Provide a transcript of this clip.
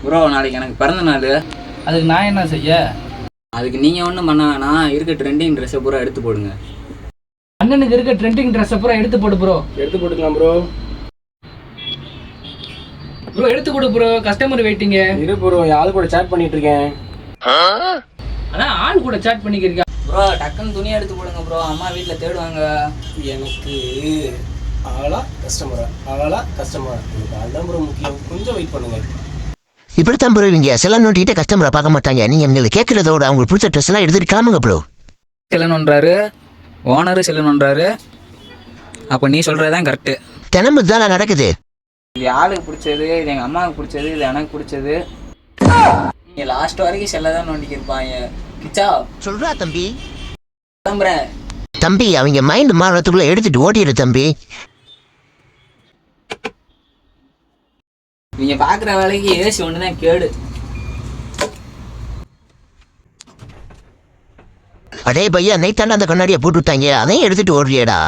Bro நாளைக்கு எனக்கு பிறந்த நாள். அதுக்கு நான் என்ன செய்ய? அதுக்கு நீங்கள் ஒன்றும் பண்ண வேணாம், இருக்க ட்ரெண்டிங் ட்ரெஸ்ஸை பூரா எடுத்து போடுங்க. அண்ணனுக்கு இருக்க ட்ரெண்டிங் ட்ரெஸ்ஸை பூரா எடுத்து போடு ப்ரோ. எடுத்து போட்டுக்கலாம் ப்ரோ. ப்ரோ எடுத்து கொடு ப்ரோ, கஸ்டமர் வெயிட்டிங்க. இரு ப்ரோ, ஆள் கூட சேட் பண்ணிட்டு இருக்கேன். அதான் ஆள் கூட சேட் பண்ணிக்கிறீங்க. ப்ரோ டக்குன்னு துணி எடுத்து போடுங்க ப்ரோ, அம்மா வீட்டில் தேடுவாங்க. எனக்கு ஆளா கஸ்டமரா? ஆளா கஸ்டமரா? எனக்கு ஆள் தான் ப்ரோ முக்கியம். கொஞ்சம் வெயிட் பண்ணுங்க. இப்படித்தான் ப்ரோ இவங்க சில நோட்டிகிட்ட கஸ்டமரை பார்க்க மாட்டாங்க. நீங்க எங்களுக்கு கேட்கறதோட அவங்களுக்கு பிடிச்ச ட்ரெஸ் எல்லாம் எடுத்துட்டு கிளம்புங்க ப்ரோ. செல்லணுன்றாரு, ஓனரு செல்லணுன்றாரு. அப்போ நீ சொல்கிறதான் கரெக்டு. தினமும் தான் நடக்குது. இது ஆளுக்கு பிடிச்சது, இது எங்கள் அம்மாவுக்கு பிடிச்சது, இது எனக்கு பிடிச்சது. நீங்கள் லாஸ்ட் வரைக்கும் செல்ல தான் நோண்டிக்கிருப்பாங்க. கிச்சா சொல்றா தம்பி. கிளம்புறேன் தம்பி, அவங்க மைண்ட் மாறத்துக்குள்ள எடுத்துட்டு ஓட்டிடு தம்பி. நீங்கள் பார்க்குற வேலைக்கு ஏசி ஒன்று தான் கேடு. அடே பையா, நைட்டாண்டா அந்த கண்ணாடியை போட்டு விட்டாங்க, அதையும் எடுத்துட்டு ஓடுறியடா.